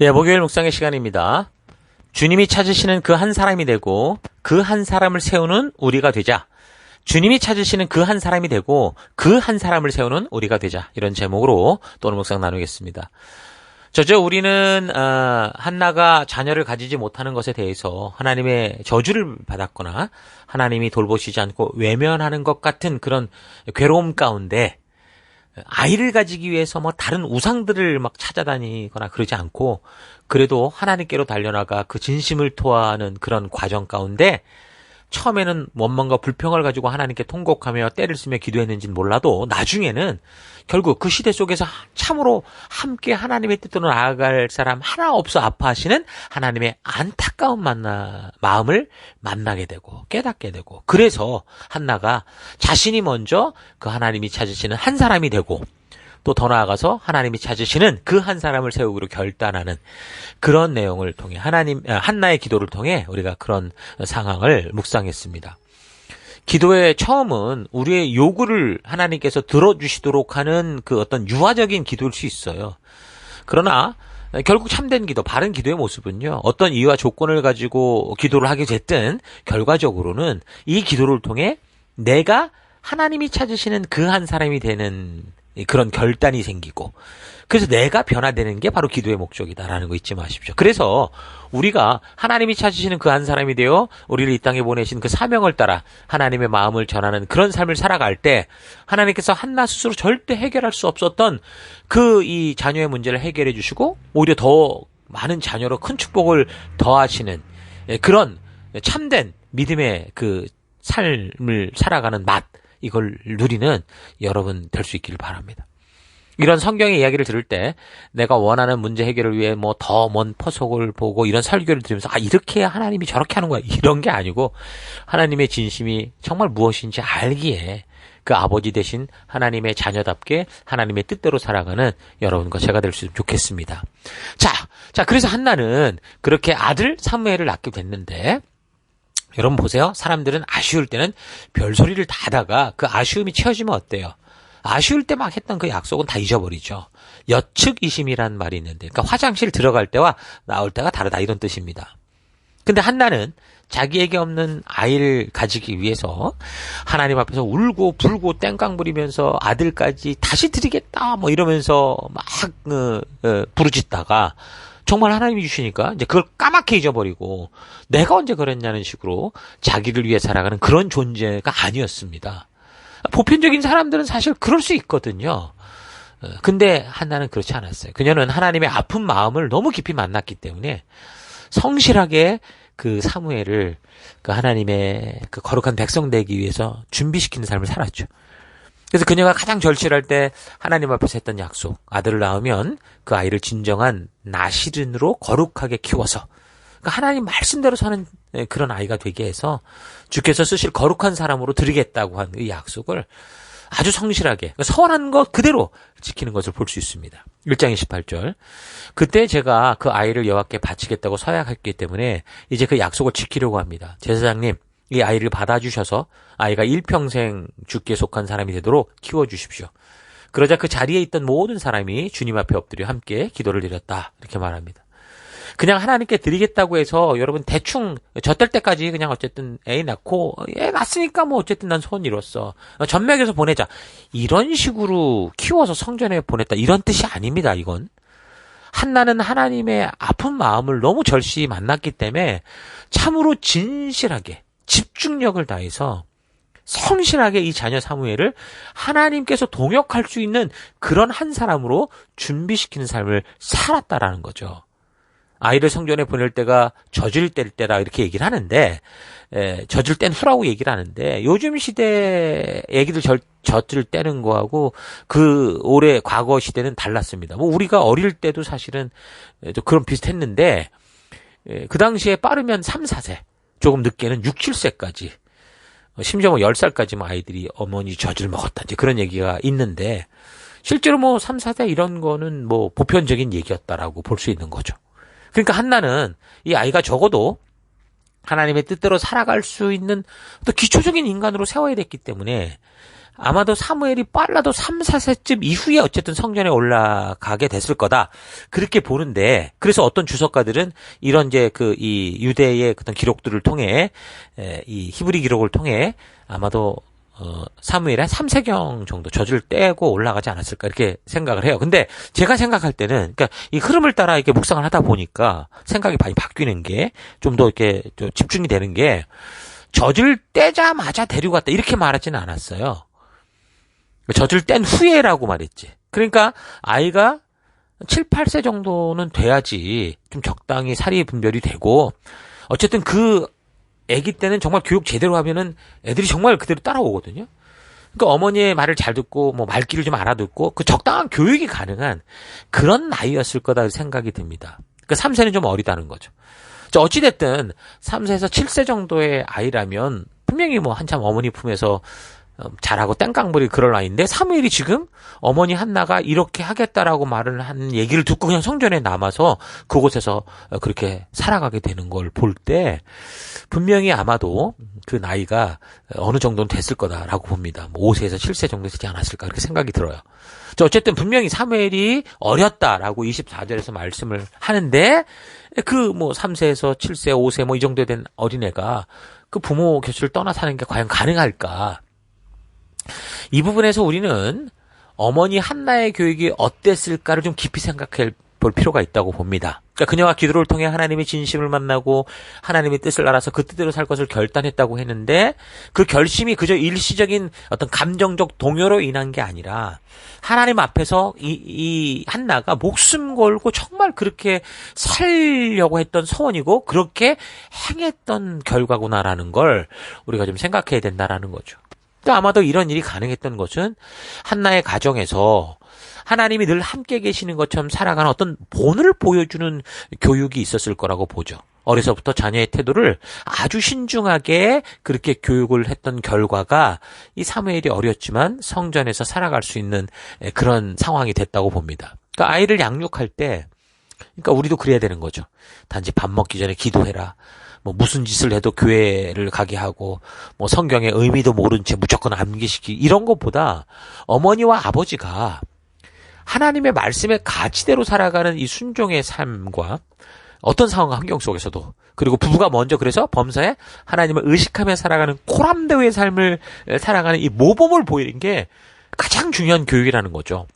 예, 목요일 묵상의 시간입니다. 주님이 찾으시는 그 한 사람이 되고 그 한 사람을 세우는 우리가 되자. 주님이 찾으시는 그 한 사람이 되고 그 한 사람을 세우는 우리가 되자. 이런 제목으로 또 오늘 묵상 나누겠습니다. 우리는 한나가 자녀를 가지지 못하는 것에 대해서 하나님의 저주를 받았거나 하나님이 돌보시지 않고 외면하는 것 같은 그런 괴로움 가운데 아이를 가지기 위해서 다른 우상들을 찾아다니거나 그러지 않고 그래도 하나님께로 달려나가 그 진심을 토하는 그런 과정 가운데 처음에는 원망과 불평을 가지고 하나님께 통곡하며 때를 쓰며 기도했는지는 몰라도 나중에는 결국 그 시대 속에서 참으로 함께 하나님의 뜻대로 나아갈 사람 하나 없어 아파하시는 하나님의 안타까운 마음을 만나게 되고 깨닫게 되고, 그래서 한나가 자신이 먼저 그 하나님이 찾으시는 한 사람이 되고 또 더 나아가서 하나님이 찾으시는 그 한 사람을 세우기로 결단하는 그런 내용을 통해 한나의 기도를 통해 우리가 그런 상황을 묵상했습니다. 기도의 처음은 우리의 요구를 하나님께서 들어주시도록 하는 그 어떤 유아적인 기도일 수 있어요. 그러나 결국 참된 기도, 바른 기도의 모습은요, 어떤 이유와 조건을 가지고 기도를 하게 됐든 결과적으로는 이 기도를 통해 내가 하나님이 찾으시는 그 한 사람이 되는 그런 결단이 생기고, 그래서 내가 변화되는 게 바로 기도의 목적이다라는 거 잊지 마십시오. 그래서 우리가 하나님이 찾으시는 그 한 사람이 되어 우리를 이 땅에 보내신 그 사명을 따라 하나님의 마음을 전하는 그런 삶을 살아갈 때 하나님께서 한나 스스로 절대 해결할 수 없었던 이 자녀의 문제를 해결해 주시고 오히려 더 많은 자녀로 큰 축복을 더하시는 그런 참된 믿음의 그 삶을 살아가는 맛, 이걸 누리는 여러분 될 수 있기를 바랍니다. 이런 성경의 이야기를 들을 때 내가 원하는 문제 해결을 위해 더 먼 포석을 보고 이런 설교를 들으면서 이렇게 해야 하나님이 저렇게 하는 거야, 이런 게 아니고 하나님의 진심이 정말 무엇인지 알기에 그 아버지 되신 하나님의 자녀답게 하나님의 뜻대로 살아가는 여러분과 제가 될 수 있으면 좋겠습니다. 자, 그래서 한나는 그렇게 아들 사무엘을 낳게 됐는데, 여러분 보세요. 사람들은 아쉬울 때는 별소리를 다 하다가 그 아쉬움이 채워지면 어때요? 아쉬울 때 막 했던 그 약속은 다 잊어버리죠. 여측이심이란 말이 있는데, 그러니까 화장실 들어갈 때와 나올 때가 다르다, 이런 뜻입니다. 근데 한나는 자기에게 없는 아이를 가지기 위해서 하나님 앞에서 울고 불고 땡깡 부리면서 아들까지 다시 드리겠다 이러면서 막 부르짖다가 정말 하나님이 주시니까 이제 그걸 까맣게 잊어버리고 내가 언제 그랬냐는 식으로 자기를 위해 살아가는 그런 존재가 아니었습니다. 보편적인 사람들은 사실 그럴 수 있거든요. 근데 한나는 그렇지 않았어요. 그녀는 하나님의 아픈 마음을 너무 깊이 만났기 때문에 성실하게 그 사무엘을 그 하나님의 그 거룩한 백성 되기 위해서 준비시키는 삶을 살았죠. 그래서 그녀가 가장 절실할 때 하나님 앞에서 했던 약속, 아들을 낳으면 그 아이를 진정한 나실인으로 거룩하게 키워서 그러니까 하나님 말씀대로 사는 그런 아이가 되게 해서 주께서 쓰실 거룩한 사람으로 드리겠다고 한 이 약속을 아주 성실하게 서원한 것 그대로 지키는 것을 볼 수 있습니다. 1장 28절. 그때 제가 그 아이를 여호와께 바치겠다고 서약했기 때문에 이제 그 약속을 지키려고 합니다. 제사장님, 이 아이를 받아주셔서 아이가 일평생 주께 속한 사람이 되도록 키워주십시오. 그러자 그 자리에 있던 모든 사람이 주님 앞에 엎드려 함께 기도를 드렸다, 이렇게 말합니다. 그냥 하나님께 드리겠다고 해서 여러분 대충 젖될 때까지 그냥 어쨌든 애 낳고 애 낳았으니까 어쨌든 난 소원 이뤘어, 전맥에서 보내자, 이런 식으로 키워서 성전에 보냈다, 이런 뜻이 아닙니다. 이건 한나는 하나님의 아픈 마음을 너무 절실히 만났기 때문에 참으로 진실하게 집중력을 다해서 성실하게 이 자녀 사무엘을 하나님께서 동역할 수 있는 그런 한 사람으로 준비시키는 삶을 살았다라는 거죠. 아이를 성전에 보낼 때가 젖을 뗄 때라 이렇게 얘기를 하는데, 젖을 뗀 후라고 얘기를 하는데, 요즘 시대 애기들 젖을 떼는 거하고 그 올해 과거 시대는 달랐습니다. 우리가 어릴 때도 사실은 그런 비슷했는데, 그 당시에 빠르면 3, 4세, 조금 늦게는 6, 7세까지, 심지어 10살까지 아이들이 어머니 젖을 먹었다, 이제 그런 얘기가 있는데, 실제로 3, 4세 이런 거는 보편적인 얘기였다라고 볼 수 있는 거죠. 그러니까 한나는 이 아이가 적어도 하나님의 뜻대로 살아갈 수 있는 또 기초적인 인간으로 세워야 됐기 때문에 아마도 사무엘이 빨라도 3, 4세쯤 이후에 어쨌든 성전에 올라가게 됐을 거다. 그렇게 보는데, 그래서 어떤 주석가들은 이런 이제 이 유대의 어떤 기록들을 통해, 이 히브리 기록을 통해 아마도 사무엘이 한 3세경 정도 젖을 떼고 올라가지 않았을까 이렇게 생각을 해요. 근데 제가 생각할 때는 그러니까 이 흐름을 따라 이렇게 묵상을 하다 보니까 생각이 많이 바뀌는 게 좀 더 이렇게 좀 집중이 되는 게 젖을 떼자마자 데리고 갔다 이렇게 말하지는 않았어요. 젖을 뗀 후에라고 말했지. 그러니까 아이가 7, 8세 정도는 돼야지 좀 적당히 사리 분별이 되고 어쨌든 그 아기 때는 정말 교육 제대로 하면은 애들이 정말 그대로 따라오거든요. 그러니까 어머니의 말을 잘 듣고 뭐 말귀를 좀 알아듣고 그 적당한 교육이 가능한 그런 나이였을 거다 생각이 듭니다. 그러니까 3세는 좀 어리다는 거죠. 어찌됐든 3세에서 7세 정도의 아이라면 분명히 뭐 한참 어머니 품에서 잘하고 땡깡부리 그럴 나이인데 사무엘이 지금 어머니 한나가 이렇게 하겠다라고 말을 한 얘기를 듣고 그냥 성전에 남아서 그곳에서 그렇게 살아가게 되는 걸 볼 때 분명히 아마도 그 나이가 어느 정도는 됐을 거다라고 봅니다. 뭐 5세에서 7세 정도 되지 않았을까 그렇게 생각이 들어요. 어쨌든 분명히 사무엘이 어렸다라고 24절에서 말씀을 하는데 그 뭐 3세에서 7세, 5세 뭐 이 정도 된 어린애가 그 부모 곁을 떠나 사는 게 과연 가능할까? 이 부분에서 우리는 어머니 한나의 교육이 어땠을까를 좀 깊이 생각해 볼 필요가 있다고 봅니다. 그러니까 그녀가 기도를 통해 하나님의 진심을 만나고 하나님의 뜻을 알아서 그 뜻대로 살 것을 결단했다고 했는데 그 결심이 그저 일시적인 어떤 감정적 동요로 인한 게 아니라 하나님 앞에서 이 한나가 목숨 걸고 정말 그렇게 살려고 했던 소원이고 그렇게 행했던 결과구나라는 걸 우리가 좀 생각해야 된다라는 거죠. 아마도 이런 일이 가능했던 것은 한나의 가정에서 하나님이 늘 함께 계시는 것처럼 살아가는 어떤 본을 보여주는 교육이 있었을 거라고 보죠. 어려서부터 자녀의 태도를 아주 신중하게 그렇게 교육을 했던 결과가 이 사무엘이 어렸지만 성전에서 살아갈 수 있는 그런 상황이 됐다고 봅니다. 그러니까 아이를 양육할 때 그러니까 우리도 그래야 되는 거죠. 단지 밥 먹기 전에 기도해라. 뭐 무슨 짓을 해도 교회를 가게 하고 뭐 성경의 의미도 모른 채 무조건 암기시키기 이런 것보다 어머니와 아버지가 하나님의 말씀의 가치대로 살아가는 이 순종의 삶과 어떤 상황과 환경 속에서도 그리고 부부가 먼저 그래서 범사에 하나님을 의식하며 살아가는 코람대의 삶을 살아가는 이 모범을 보이는 게 가장 중요한 교육이라는 거죠.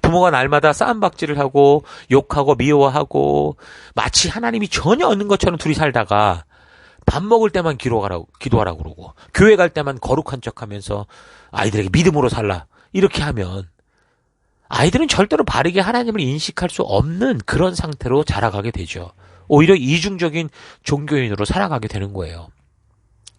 부모가 날마다 싸움박질을 하고 욕하고 미워하고 마치 하나님이 전혀 없는 것처럼 둘이 살다가 밥 먹을 때만 기도하라고 그러고 교회 갈 때만 거룩한 척하면서 아이들에게 믿음으로 살라 이렇게 하면 아이들은 절대로 바르게 하나님을 인식할 수 없는 그런 상태로 자라가게 되죠. 오히려 이중적인 종교인으로 살아가게 되는 거예요.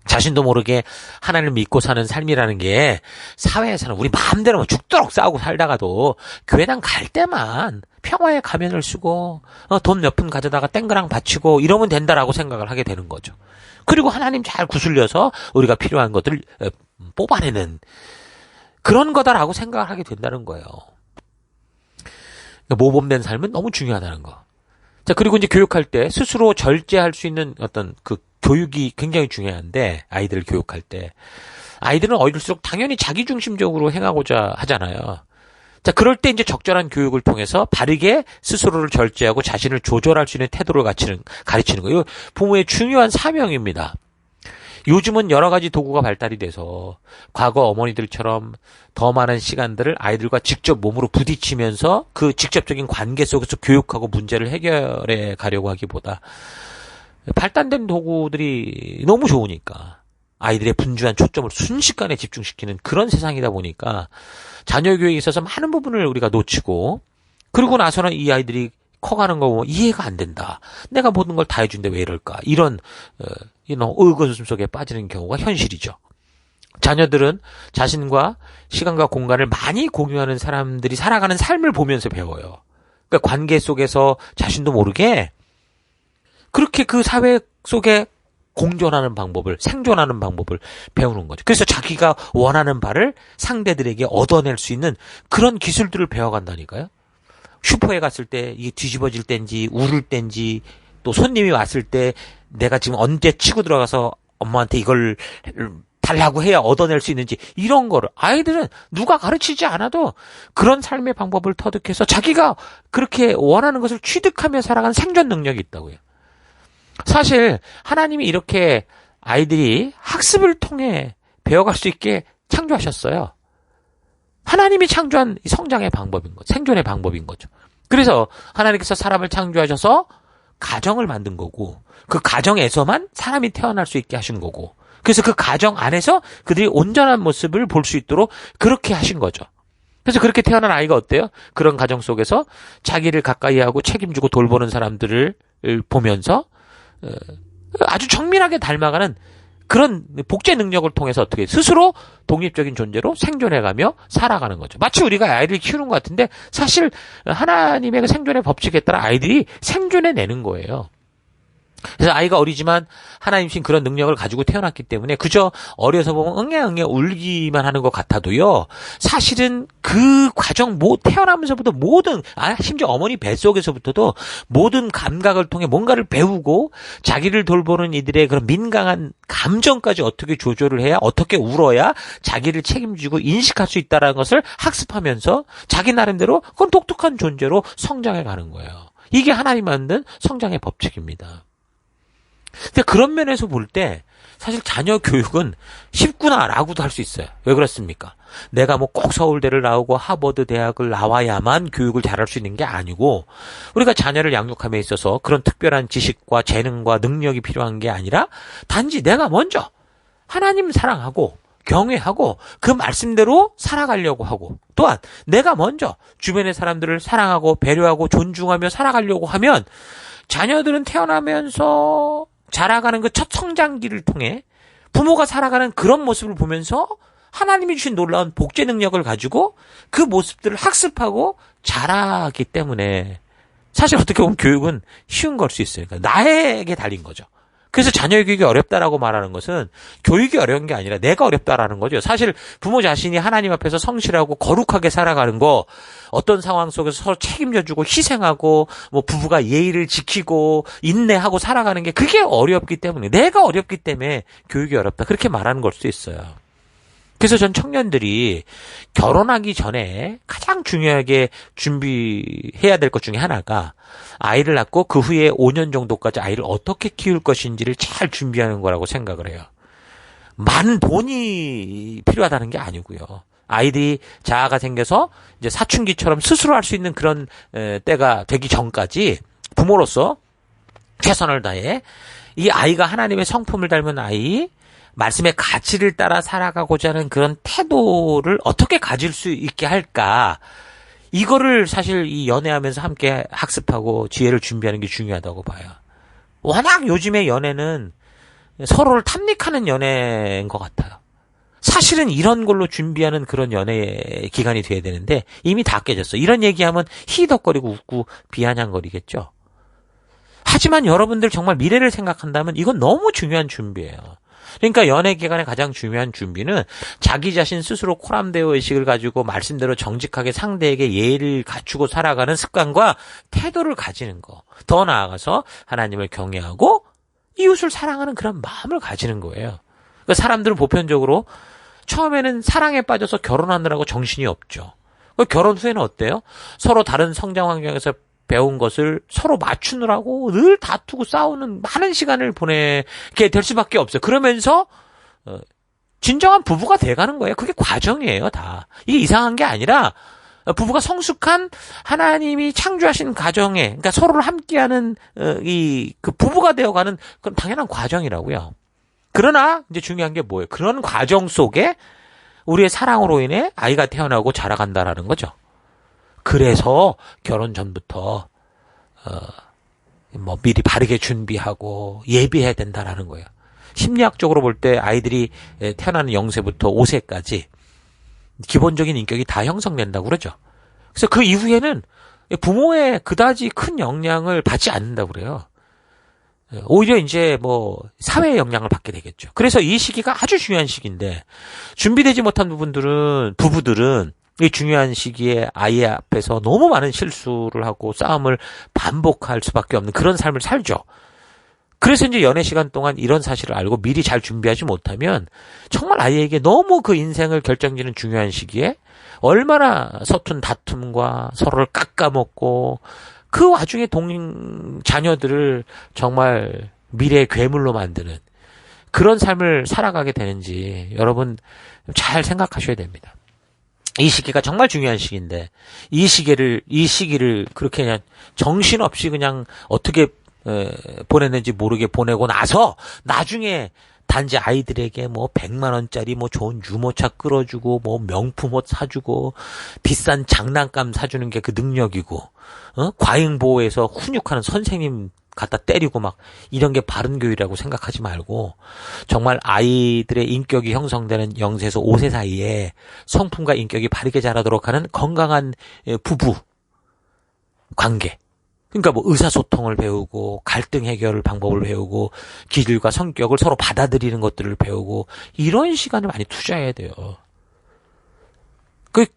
자신도 모르게 하나님을 믿고 사는 삶이라는 게 사회에서는 우리 마음대로 죽도록 싸우고 살다가도 교회당 갈 때만 평화의 가면을 쓰고 돈 몇 푼 가져다가 땡그랑 바치고 이러면 된다라고 생각을 하게 되는 거죠. 그리고 하나님 잘 구슬려서 우리가 필요한 것들을 뽑아내는 그런 거다라고 생각을 하게 된다는 거예요. 모범된 삶은 너무 중요하다는 거. 자, 그리고 이제 교육할 때 스스로 절제할 수 있는 어떤 그 교육이 굉장히 중요한데 아이들을 교육할 때 아이들은 어릴수록 당연히 자기중심적으로 행하고자 하잖아요. 자, 그럴 때 이제 적절한 교육을 통해서 바르게 스스로를 절제하고 자신을 조절할 수 있는 태도를 가르치는 거예요. 부모의 중요한 사명입니다. 요즘은 여러 가지 도구가 발달이 돼서 과거 어머니들처럼 더 많은 시간들을 아이들과 직접 몸으로 부딪히면서 그 직접적인 관계 속에서 교육하고 문제를 해결해 가려고 하기보다 발달된 도구들이 너무 좋으니까 아이들의 분주한 초점을 순식간에 집중시키는 그런 세상이다 보니까 자녀 교육에 있어서 많은 부분을 우리가 놓치고 그러고 나서는 이 아이들이 커가는 거 보면 이해가 안 된다. 내가 모든 걸 다 해준데 왜 이럴까? 이런 의구심 속에 빠지는 경우가 현실이죠. 자녀들은 자신과 시간과 공간을 많이 공유하는 사람들이 살아가는 삶을 보면서 배워요. 그러니까 관계 속에서 자신도 모르게 그렇게 그 사회 속에 공존하는 방법을, 생존하는 방법을 배우는 거죠. 그래서 자기가 원하는 바를 상대들에게 얻어낼 수 있는 그런 기술들을 배워간다니까요. 슈퍼에 갔을 때 이게 뒤집어질 땐지 울을 땐지 또 손님이 왔을 때 내가 지금 언제 치고 들어가서 엄마한테 이걸 달라고 해야 얻어낼 수 있는지 이런 거를 아이들은 누가 가르치지 않아도 그런 삶의 방법을 터득해서 자기가 그렇게 원하는 것을 취득하며 살아가는 생존 능력이 있다고요. 사실 하나님이 이렇게 아이들이 학습을 통해 배워갈 수 있게 창조하셨어요. 하나님이 창조한 성장의 방법인 거죠. 생존의 방법인 거죠. 그래서 하나님께서 사람을 창조하셔서 가정을 만든 거고 그 가정에서만 사람이 태어날 수 있게 하신 거고 그래서 그 가정 안에서 그들이 온전한 모습을 볼 수 있도록 그렇게 하신 거죠. 그래서 그렇게 태어난 아이가 어때요? 그런 가정 속에서 자기를 가까이 하고 책임지고 돌보는 사람들을 보면서 아주 정밀하게 닮아가는 그런 복제 능력을 통해서 어떻게 스스로 독립적인 존재로 생존해가며 살아가는 거죠. 마치 우리가 아이를 키우는 것 같은데 사실 하나님의 그 생존의 법칙에 따라 아이들이 생존해내는 거예요. 그래서 아이가 어리지만 하나님 신 그런 능력을 가지고 태어났기 때문에 그저 어려서 보면 응애 울기만 하는 것 같아도요. 사실은 그 과정 태어나면서부터 모든 심지어 어머니 뱃속에서부터도 모든 감각을 통해 뭔가를 배우고 자기를 돌보는 이들의 그런 민감한 감정까지 어떻게 조절을 해야 어떻게 울어야 자기를 책임지고 인식할 수 있다는 것을 학습하면서 자기 나름대로 그건 독특한 존재로 성장해 가는 거예요. 이게 하나님 만든 성장의 법칙입니다. 근데 그런 면에서 볼 때 사실 자녀 교육은 쉽구나라고도 할 수 있어요. 왜 그렇습니까? 내가 뭐 꼭 서울대를 나오고 하버드 대학을 나와야만 교육을 잘할 수 있는 게 아니고 우리가 자녀를 양육함에 있어서 그런 특별한 지식과 재능과 능력이 필요한 게 아니라 단지 내가 먼저 하나님 사랑하고 경외하고 그 말씀대로 살아가려고 하고 또한 내가 먼저 주변의 사람들을 사랑하고 배려하고 존중하며 살아가려고 하면 자녀들은 태어나면서 자라가는 그 첫 성장기를 통해 부모가 살아가는 그런 모습을 보면서 하나님이 주신 놀라운 복제 능력을 가지고 그 모습들을 학습하고 자라기 때문에 사실 어떻게 보면 교육은 쉬운 걸 수 있어요. 그러니까 나에게 달린 거죠. 그래서 자녀의 교육이 어렵다라고 말하는 것은 교육이 어려운 게 아니라 내가 어렵다라는 거죠. 사실 부모 자신이 하나님 앞에서 성실하고 거룩하게 살아가는 거 어떤 상황 속에서 서로 책임져주고 희생하고 뭐 부부가 예의를 지키고 인내하고 살아가는 게 그게 어렵기 때문에 내가 어렵기 때문에 교육이 어렵다. 그렇게 말하는 걸 수도 있어요. 그래서 전 청년들이 결혼하기 전에 가장 중요하게 준비해야 될 것 중에 하나가 아이를 낳고 그 후에 5년 정도까지 아이를 어떻게 키울 것인지를 잘 준비하는 거라고 생각을 해요. 많은 돈이 필요하다는 게 아니고요. 아이들이 자아가 생겨서 이제 사춘기처럼 스스로 할 수 있는 그런 때가 되기 전까지 부모로서 최선을 다해 이 아이가 하나님의 성품을 닮은 아이 말씀의 가치를 따라 살아가고자 하는 그런 태도를 어떻게 가질 수 있게 할까? 이거를 사실 이 연애하면서 함께 학습하고 지혜를 준비하는 게 중요하다고 봐요. 워낙 요즘의 연애는 서로를 탐닉하는 연애인 것 같아요. 사실은 이런 걸로 준비하는 그런 연애 기간이 돼야 되는데 이미 다 깨졌어. 이런 얘기하면 희덕거리고 웃고 비아냥거리겠죠. 하지만 여러분들 정말 미래를 생각한다면 이건 너무 중요한 준비예요. 그러니까 연애 기간의 가장 중요한 준비는 자기 자신 스스로 코람데오 의식을 가지고 말씀대로 정직하게 상대에게 예의를 갖추고 살아가는 습관과 태도를 가지는 거. 더 나아가서 하나님을 경외하고 이웃을 사랑하는 그런 마음을 가지는 거예요. 그러니까 사람들은 보편적으로 처음에는 사랑에 빠져서 결혼하느라고 정신이 없죠. 결혼 후에는 어때요? 서로 다른 성장 환경에서 배운 것을 서로 맞추느라고 늘 다투고 싸우는 많은 시간을 보내게 될 수밖에 없어요. 그러면서 진정한 부부가 돼가는 거예요. 그게 과정이에요, 다. 이게 이상한 게 아니라 부부가 성숙한 하나님이 창조하신 가정에, 그러니까 서로를 함께하는 그 부부가 되어가는 그건 당연한 과정이라고요. 그러나 이제 중요한 게 뭐예요? 그런 과정 속에 우리의 사랑으로 인해 아이가 태어나고 자라간다라는 거죠. 그래서 결혼 전부터 미리 바르게 준비하고 예비해야 된다라는 거예요. 심리학적으로 볼 때 아이들이 태어나는 0세부터 5세까지 기본적인 인격이 다 형성된다고 그러죠. 그래서 그 이후에는 부모의 그다지 큰 영향을 받지 않는다고 그래요. 오히려 이제 사회의 영향을 받게 되겠죠. 그래서 이 시기가 아주 중요한 시기인데 준비되지 못한 부부들은 이 중요한 시기에 아이 앞에서 너무 많은 실수를 하고 싸움을 반복할 수밖에 없는 그런 삶을 살죠. 그래서 이제 연애 시간 동안 이런 사실을 알고 미리 잘 준비하지 못하면 정말 아이에게 너무 그 인생을 결정짓는 중요한 시기에 얼마나 서툰 다툼과 서로를 깎아먹고 그 와중에 자녀들을 정말 미래의 괴물로 만드는 그런 삶을 살아가게 되는지 여러분 잘 생각하셔야 됩니다. 이 시기가 정말 중요한 시기인데 이 시기를 그렇게 그냥 정신없이 그냥 어떻게 보냈는지 모르게 보내고 나서 나중에 단지 아이들에게 뭐 100만 원짜리 뭐 좋은 유모차 끌어주고 뭐 명품 옷 사주고 비싼 장난감 사주는 게 그 능력이고 과잉보호에서 훈육하는 선생님 갖다 때리고 막 이런 게 바른 교육이라고 생각하지 말고 정말 아이들의 인격이 형성되는 0세에서 5세 사이에 성품과 인격이 바르게 자라도록 하는 건강한 부부 관계, 그러니까 뭐 의사소통을 배우고 갈등 해결 방법을 배우고 기질과 성격을 서로 받아들이는 것들을 배우고 이런 시간을 많이 투자해야 돼요.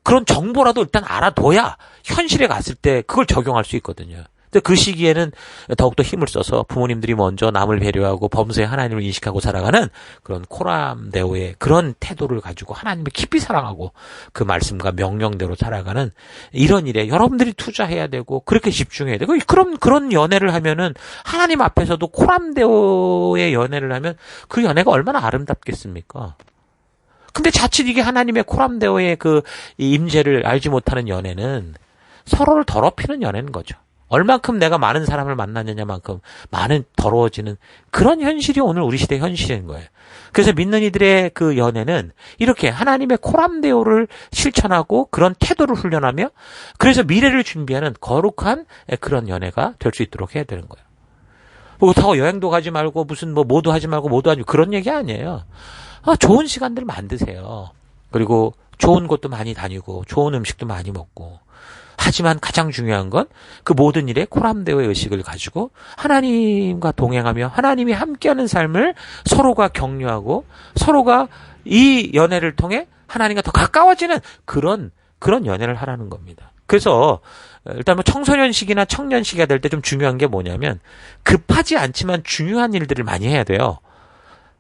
그런 정보라도 일단 알아둬야 현실에 갔을 때 그걸 적용할 수 있거든요. 근데 그 시기에는 더욱더 힘을 써서 부모님들이 먼저 남을 배려하고 범사에 하나님을 인식하고 살아가는 그런 코람데오의 그런 태도를 가지고 하나님을 깊이 사랑하고 그 말씀과 명령대로 살아가는 이런 일에 여러분들이 투자해야 되고 그렇게 집중해야 되고 그런 연애를 하면은 하나님 앞에서도 코람데오의 연애를 하면 그 연애가 얼마나 아름답겠습니까? 근데 자칫 이게 하나님의 코람데오의 그 임재를 알지 못하는 연애는 서로를 더럽히는 연애인 거죠. 얼만큼 내가 많은 사람을 만났느냐만큼 많은 더러워지는 그런 현실이 오늘 우리 시대의 현실인 거예요. 그래서 믿는 이들의 그 연애는 이렇게 하나님의 코람데오를 실천하고 그런 태도를 훈련하며 그래서 미래를 준비하는 거룩한 그런 연애가 될 수 있도록 해야 되는 거예요. 그렇다고 여행도 가지 말고 무슨 뭐 뭐도 하지 말고 뭐도 하지 그런 얘기 아니에요. 좋은 시간들 만드세요. 그리고 좋은 곳도 많이 다니고 좋은 음식도 많이 먹고 하지만 가장 중요한 건 그 모든 일에 코람데오의 의식을 가지고 하나님과 동행하며 하나님이 함께하는 삶을 서로가 격려하고 서로가 이 연애를 통해 하나님과 더 가까워지는 그런 연애를 하라는 겁니다. 그래서 일단 뭐 청소년 시기나 청년 시기가 될 때 좀 중요한 게 뭐냐면 급하지 않지만 중요한 일들을 많이 해야 돼요.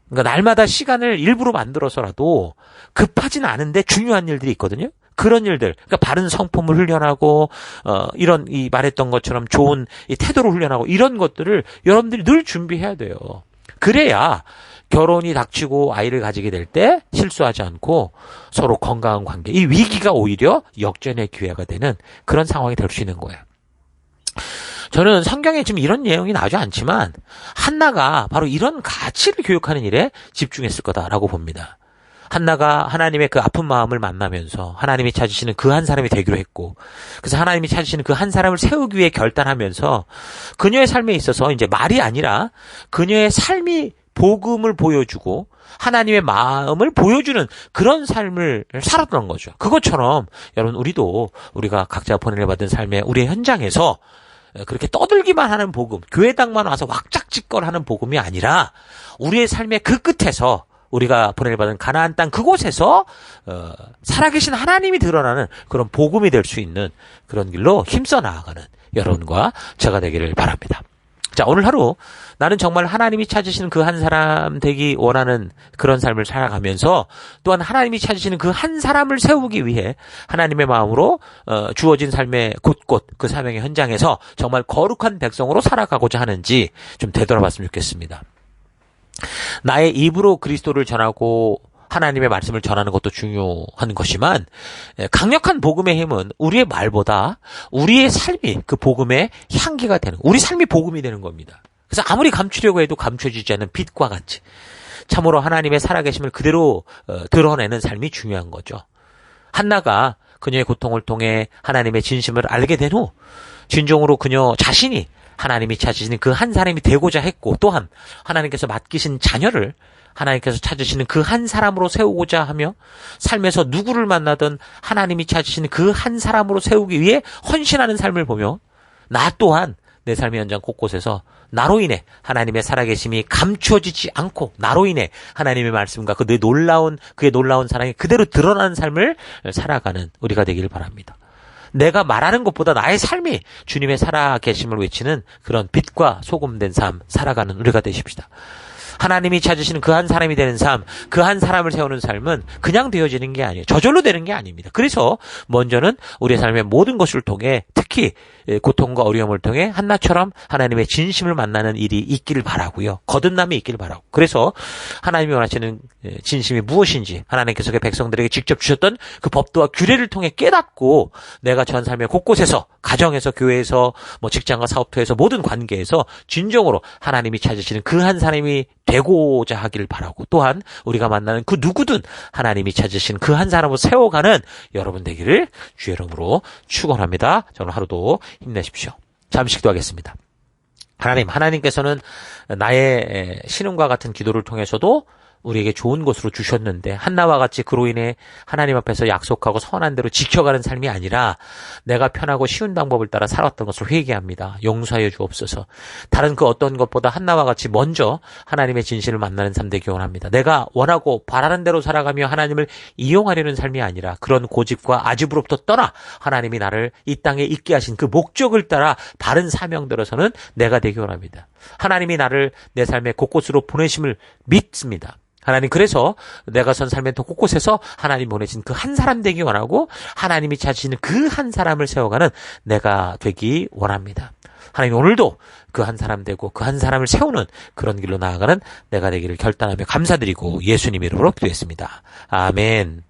그러니까 날마다 시간을 일부러 만들어서라도 급하진 않은데 중요한 일들이 있거든요. 그런 일들, 그러니까 바른 성품을 훈련하고 이런 이 말했던 것처럼 좋은 이 태도를 훈련하고 이런 것들을 여러분들이 늘 준비해야 돼요. 그래야 결혼이 닥치고 아이를 가지게 될 때 실수하지 않고 서로 건강한 관계, 이 위기가 오히려 역전의 기회가 되는 그런 상황이 될 수 있는 거예요. 저는 성경에 지금 이런 내용이 나오지 않지만 한나가 바로 이런 가치를 교육하는 일에 집중했을 거다라고 봅니다. 한나가 하나님의 그 아픈 마음을 만나면서 하나님이 찾으시는 그 한 사람이 되기로 했고 그래서 하나님이 찾으시는 그 한 사람을 세우기 위해 결단하면서 그녀의 삶에 있어서 이제 말이 아니라 그녀의 삶이 복음을 보여주고 하나님의 마음을 보여주는 그런 삶을 살았던 거죠. 그것처럼 여러분 우리가 각자 보내를 받은 삶의 우리의 현장에서 그렇게 떠들기만 하는 복음, 교회당만 와서 왁작지껄 하는 복음이 아니라 우리의 삶의 그 끝에서 우리가 보내를 받은 가나안 땅 그곳에서 살아계신 하나님이 드러나는 그런 복음이 될 수 있는 그런 길로 힘써 나아가는 여러분과 제가 되기를 바랍니다. 자, 오늘 하루 나는 정말 하나님이 찾으시는 그 한 사람 되기 원하는 그런 삶을 살아가면서 또한 하나님이 찾으시는 그 한 사람을 세우기 위해 하나님의 마음으로 주어진 삶의 곳곳 그 사명의 현장에서 정말 거룩한 백성으로 살아가고자 하는지 좀 되돌아봤으면 좋겠습니다. 나의 입으로 그리스도를 전하고 하나님의 말씀을 전하는 것도 중요한 것이지만 강력한 복음의 힘은 우리의 말보다 우리의 삶이 그 복음의 향기가 되는 우리 삶이 복음이 되는 겁니다. 그래서 아무리 감추려고 해도 감춰지지 않는 빛과 같이 참으로 하나님의 살아계심을 그대로 드러내는 삶이 중요한 거죠. 한나가 그녀의 고통을 통해 하나님의 진심을 알게 된 후 진정으로 그녀 자신이 하나님이 찾으시는 그 한 사람이 되고자 했고 또한 하나님께서 맡기신 자녀를 하나님께서 찾으시는 그 한 사람으로 세우고자 하며 삶에서 누구를 만나든 하나님이 찾으시는 그 한 사람으로 세우기 위해 헌신하는 삶을 보며 나 또한 내 삶의 현장 곳곳에서 나로 인해 하나님의 살아계심이 감추어지지 않고 나로 인해 하나님의 말씀과 그의 놀라운 사랑이 그대로 드러나는 삶을 살아가는 우리가 되기를 바랍니다. 내가 말하는 것보다 나의 삶이 주님의 살아계심을 외치는 그런 빛과 소금된 삶 살아가는 우리가 되십시다. 하나님이 찾으시는 그 한 사람이 되는 삶, 그 한 사람을 세우는 삶은 그냥 되어지는 게 아니에요. 저절로 되는 게 아닙니다. 그래서 먼저는 우리의 삶의 모든 것을 통해 특히 고통과 어려움을 통해 한나처럼 하나님의 진심을 만나는 일이 있기를 바라고요. 거듭남이 있기를 바라고. 그래서 하나님이 원하시는 진심이 무엇인지 하나님께서 그 백성들에게 직접 주셨던 그 법도와 규례를 통해 깨닫고 내가 전 삶의 곳곳에서 가정에서 교회에서 직장과 사업터에서 모든 관계에서 진정으로 하나님이 찾으시는 그 한 사람이 되고자 하기를 바라고 또한 우리가 만나는 그 누구든 하나님이 찾으신 그 한 사람을 세워가는 여러분 되기를 주의 이름으로 축원합니다. 저는 하루도 힘내십시오. 잠시 기도하겠습니다. 하나님께서는 나의 신음과 같은 기도를 통해서도 우리에게 좋은 것으로 주셨는데 한나와 같이 그로 인해 하나님 앞에서 약속하고 선한 대로 지켜가는 삶이 아니라 내가 편하고 쉬운 방법을 따라 살았던 것을 회개합니다. 용서하여 주옵소서. 다른 그 어떤 것보다 한나와 같이 먼저 하나님의 진실을 만나는 삶 되기 원합니다. 내가 원하고 바라는 대로 살아가며 하나님을 이용하려는 삶이 아니라 그런 고집과 아집으로부터 떠나 하나님이 나를 이 땅에 있게 하신 그 목적을 따라 바른 사명대로서는 내가 되기 원합니다. 하나님이 나를 내 삶의 곳곳으로 보내심을 믿습니다. 하나님 그래서 내가 선 삶의 더 곳곳에서 하나님 보내신 그 한 사람 되기 원하고 하나님이 찾으시는 그 한 사람을 세워가는 내가 되기 원합니다. 하나님 오늘도 그 한 사람 되고 그 한 사람을 세우는 그런 길로 나아가는 내가 되기를 결단하며 감사드리고 예수님 이름으로 기도했습니다. 아멘.